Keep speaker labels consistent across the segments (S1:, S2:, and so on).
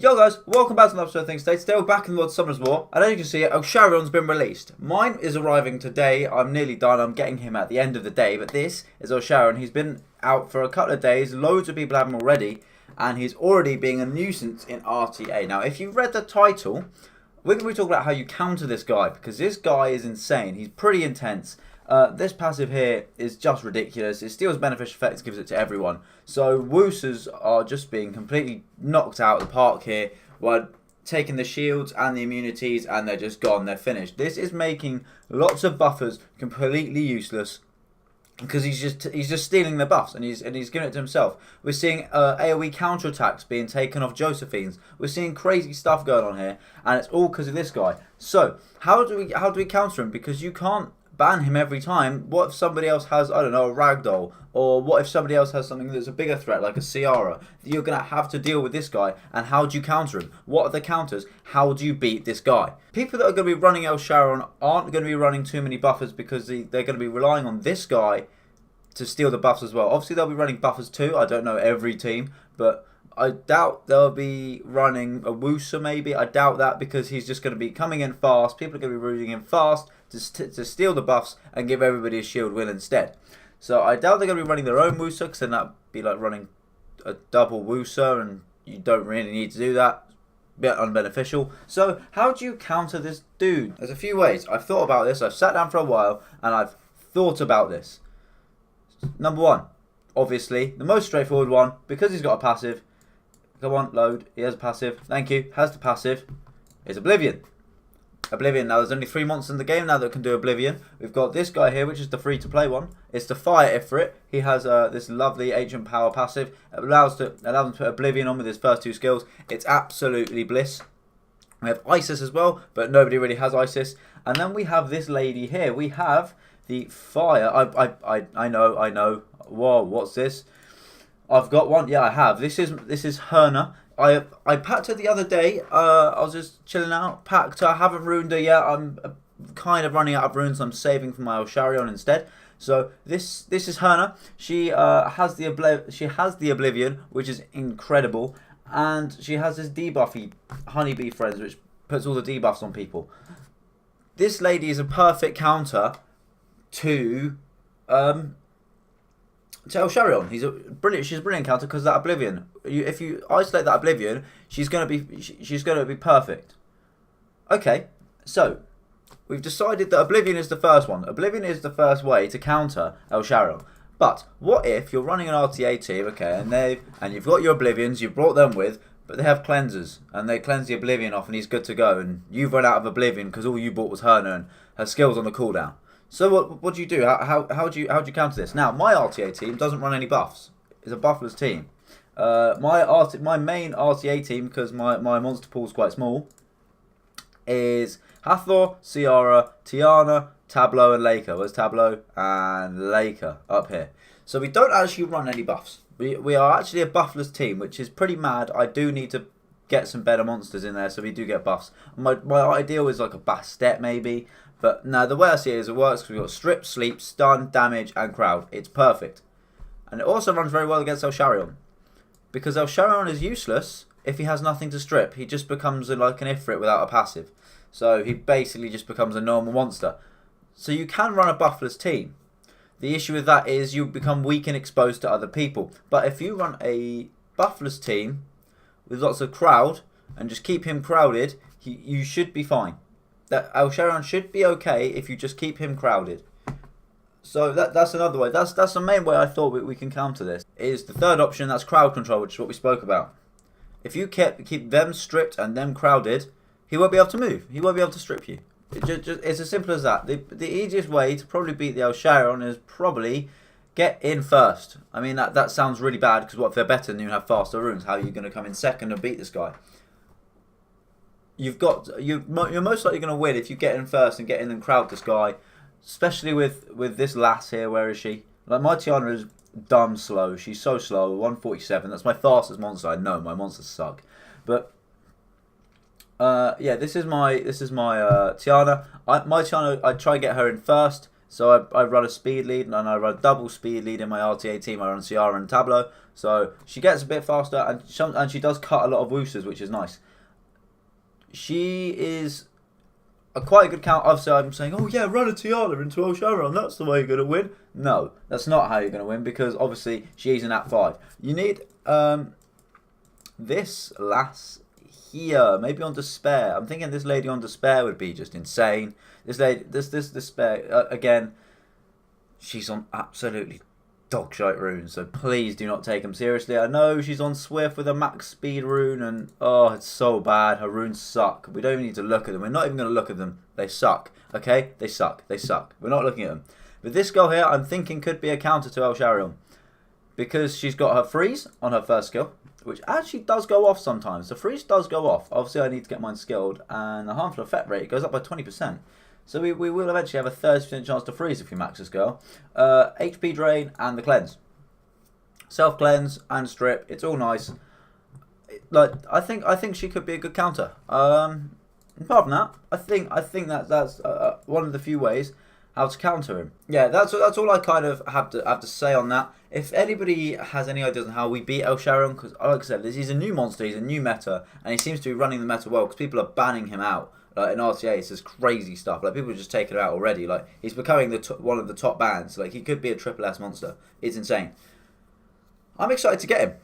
S1: Yo guys, welcome back to another episode of Things Today. Today we're back in the world of Summoners War, and as you can see, ELSHARION's been released. Mine is arriving today. I'm nearly done. I'm getting him at the end of the day, but this is ELSHARION. He's been out for a couple of days. Loads of people have him already, and he's already being a nuisance in RTA. Now, if you've read the title, we're going to be talking about how you counter this guy, because this guy is insane. He's pretty intense. This passive here is just ridiculous. It steals beneficial effects, gives it to everyone. So Woosers are just being completely knocked out of the park here while taking the shields and the immunities, and they're just gone. They're finished. This is making lots of buffers completely useless because he's just stealing the buffs and he's giving it to himself. We're seeing AoE counterattacks being taken off Josephines. We're seeing crazy stuff going on here, and it's all because of this guy. So how do we counter him? Because you can't ban him every time. What if somebody else has, I don't know, a ragdoll? Or what if somebody else has something that's a bigger threat, like a Ciara? You're going to have to deal with this guy, and how do you counter him? What are the counters? How do you beat this guy? People that are going to be running ELSHARION aren't going to be running too many buffers because they're going to be relying on this guy to steal the buffs as well. Obviously, they'll be running buffers too. I don't know every team, but I doubt they'll be running a Wooser maybe. I doubt that because he's just going to be coming in fast. People are going to be rooting in fast to steal the buffs and give everybody a shield win instead. So I doubt they're going to be running their own Wooser, because then that'd be like running a double Wooser, and you don't really need to do that. Bit unbeneficial. So how do you counter this dude? There's a few ways. I've thought about this. I've sat down for a while and I've thought about this. Number one, obviously, the most straightforward one, because he's got a passive. Come on, load. He has a passive. Thank you. Has the passive. Is Oblivion. Oblivion. Now, there's only 3 monsters in the game now that can do Oblivion. We've got this guy here, which is the free-to-play one. It's the Fire Ifrit. He has this lovely Ancient Power passive. It allows him to put Oblivion on with his first 2 skills. It's absolutely bliss. We have Isis as well, but nobody really has Isis. And then we have this lady here. We have the Fire. I know. Whoa, what's this? I've got one. Yeah, I have. This is Herna. I packed her the other day. I was just chilling out. Packed her. I haven't ruined her yet. I'm kind of running out of runes. So I'm saving for my ELSHARION instead. So this is Herna. She has the Oblivion, which is incredible, and she has this debuffy honeybee friends, which puts all the debuffs on people. This lady is a perfect counter to ELSHARION. She's a brilliant counter because that Oblivion. If you isolate that Oblivion, she's gonna be perfect. Okay, so we've decided that Oblivion is the first one. Oblivion is the first way to counter ELSHARION. But what if you're running an RTA team, okay, and you've got your Oblivions, you've brought them with, but they have cleansers and they cleanse the Oblivion off, and he's good to go, and you've run out of Oblivion because all you bought was Herna and her skills on the cooldown. So what do you do? How do you counter this? Now, my RTA team doesn't run any buffs. It's a buffless team. My main RTA team, because my monster pool is quite small, is Hathor, Ciara, Tiana, Tableau, and Laker. Where's Tableau? And Laker up here. So we don't actually run any buffs. We are actually a buffless team, which is pretty mad. I do need to get some better monsters in there so we do get buffs. My ideal is like a Bastet maybe. But now the way I see it is it works because we've got strip, sleep, stun, damage, and crowd. It's perfect. And it also runs very well against ELSHARION. Because ELSHARION is useless if he has nothing to strip. He just becomes like an Ifrit without a passive. So he basically just becomes a normal monster. So you can run a buffless team. The issue with that is you become weak and exposed to other people. But if you run a buffless team with lots of crowd and just keep him crowded, you should be fine. That ELSHARION should be okay if you just keep him crowded. So that's another way. That's the main way I thought we can counter this. Is the third option, that's crowd control, which is what we spoke about. If you keep them stripped and them crowded, he won't be able to move. He won't be able to strip you. It's as simple as that. The easiest way to probably beat the ELSHARION is probably get in first. I mean, that sounds really bad because what if they're better and you have faster runes? How are you going to come in second and beat this guy? You're most likely going to win if you get in first and get in and crowd this guy, especially with this lass here. Where is she? Like, my Tiana is dumb slow. She's so slow. 147. That's my fastest monster. I know my monsters suck, but yeah, this is my Tiana. My Tiana, I try and get her in first. So I run a speed lead, and I run a double speed lead in my RTA team. I run Ciara and Tableau. So she gets a bit faster, and she does cut a lot of woosters, which is nice. She is a quite a good count. Obviously, I'm saying, oh yeah, run a Tiala into ELSHARION. That's the way you're going to win. No, that's not how you're going to win, because obviously she's an at 5. You need this lass here, maybe on Despair. I'm thinking this lady on Despair would be just insane. This lady, this Despair, again, she's on absolutely dog shite runes, so please do not take them seriously. I know she's on Swift with a max speed rune, and oh, it's so bad. Her runes suck. We don't even need to look at them. We're not even going to look at them. They suck. Okay? They suck. They suck. We're not looking at them. But this girl here, I'm thinking could be a counter to ELSHARION, because she's got her freeze on her first skill, which actually does go off sometimes. The freeze does go off. Obviously, I need to get mine skilled, and the harmful effect rate goes up by 20%. So we will eventually have a 30% chance to freeze if we max this girl. HP drain and the cleanse. Self cleanse and strip. It's all nice. Like I think she could be a good counter. Apart from that, I think that's one of the few ways how to counter him. Yeah, that's all I kind of have to say on that. If anybody has any ideas on how we beat ELSHARION, because like I said, he's a new monster, he's a new meta, and he seems to be running the meta well because people are banning him out. Like in RTA, it's just crazy stuff. Like people are just taking it out already. Like he's becoming one of the top bans. Like he could be a triple S monster. It's insane. I'm excited to get him.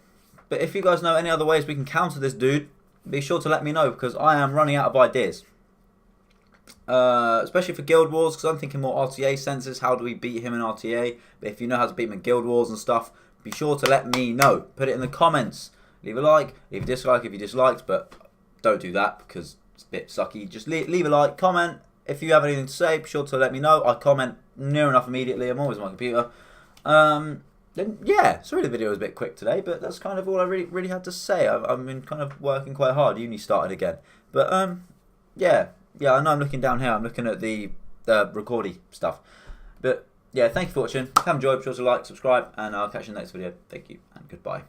S1: But if you guys know any other ways we can counter this dude, be sure to let me know, because I am running out of ideas. Especially for Guild Wars, because I'm thinking more RTA senses. How do we beat him in RTA? But if you know how to beat him in Guild Wars and stuff, be sure to let me know. Put it in the comments. Leave a like, leave a dislike if you disliked, but don't do that because it's a bit sucky. Just leave a like, comment. If you have anything to say, be sure to let me know. I comment near enough immediately. I'm always on my computer. Then yeah, sorry the video was a bit quick today, but that's kind of all I really had to say. I've been kind of working quite hard. Uni started again, but yeah, I know I'm looking down here. I'm looking at the recordy stuff, but yeah, thank you for watching. If you have enjoyed, be sure to like, subscribe, and I'll catch you in the next video. Thank you and goodbye.